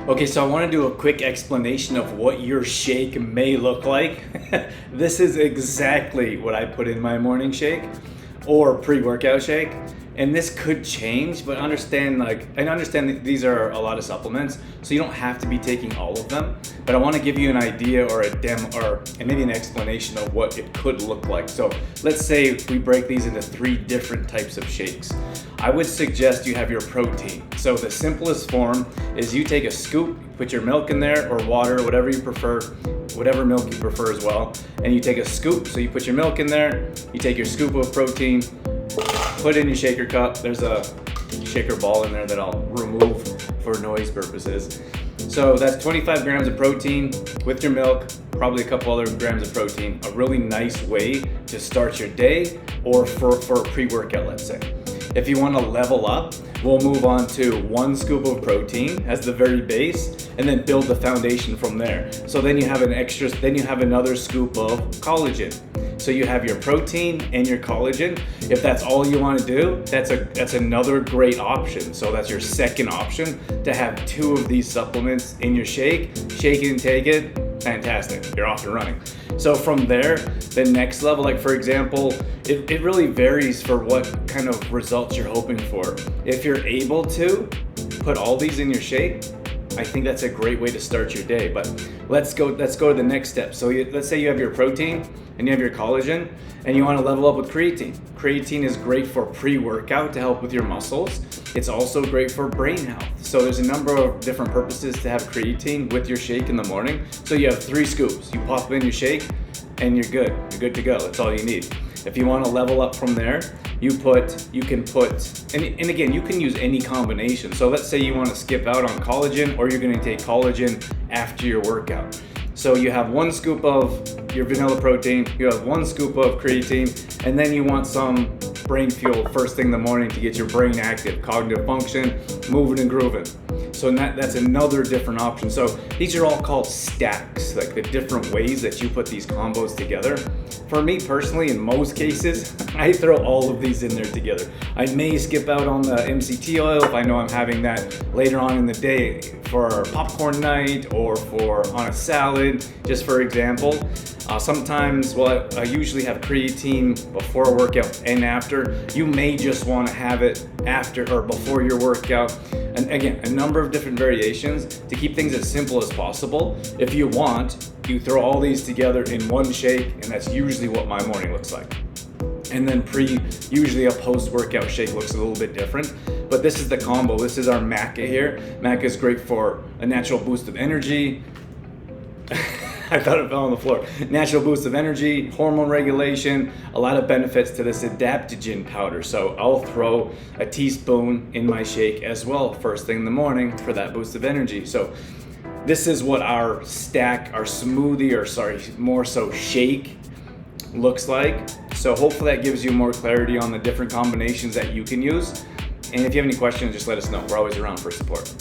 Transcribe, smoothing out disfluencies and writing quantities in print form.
Okay, so I want to do a quick explanation of what your shake may look like. This is exactly what I put in my morning shake or pre-workout shake. And this could change, but understand that these are a lot of supplements, so you don't have to be taking all of them. But I want to give you an idea or a demo and maybe an explanation of what it could look like. So let's say we break these into 3 different types of shakes. I would suggest you have your protein. So the simplest form is you take a scoop, put your milk in there or water, whatever you prefer, whatever milk you prefer as well. And you take a scoop, so you put your milk in there, you take your scoop of protein, put in your shaker cup. There's a shaker ball in there that I'll remove for noise purposes. So that's 25 grams of protein with your milk, probably a couple other grams of protein. A really nice way to start your day or for a pre-workout, let's say. If you want to level up, we'll move on to 1 scoop of protein as the very base and then build the foundation from there. So then you have another scoop of collagen. So you have your protein and your collagen. If that's all you want to do, that's another great option. So that's your second option, to have 2 of these supplements in your shake. Shake it and take it. Fantastic, you're off and running. So from there, the next level, like for example, it really varies for what kind of results you're hoping for. If you're able to put all these in your shake, I think that's a great way to start your day. But let's go to the next step. So let's say you have your protein and you have your collagen and you want to level up with creatine. Creatine is great for pre-workout to help with your muscles. It's also great for brain health. So there's a number of different purposes to have creatine with your shake in the morning. So you have 3 scoops. You pop in your shake and you're good. You're good to go. That's all you need. If you want to level up from there, you can put, and again, you can use any combination. So let's say you want to skip out on collagen, or you're going to take collagen after your workout. So you have 1 scoop of your vanilla protein, you have 1 scoop of creatine, and then you want some brain fuel first thing in the morning to get your brain active, cognitive function, moving and grooving. So that's another different option. So these are all called stacks, like the different ways that you put these combos together. For me personally, in most cases, I throw all of these in there together. I may skip out on the MCT oil if I know I'm having that later on in the day for popcorn night or on a salad, just for example. Sometimes, I usually have creatine before a workout and after. You may just want to have it after or before your workout. And again, a number of different variations to keep things as simple as possible. If you want, you throw all these together in one shake, and that's usually what my morning looks like. And then usually a post-workout shake looks a little bit different. But this is the combo. This is our Maca here. Maca is great for a natural boost of energy. I thought it fell on the floor. Natural boost of energy, hormone regulation, a lot of benefits to this adaptogen powder. So I'll throw a teaspoon in my shake as well first thing in the morning for that boost of energy. So this is what our stack, our smoothie, more so shake looks like. So hopefully that gives you more clarity on the different combinations that you can use. And if you have any questions, just let us know. We're always around for support.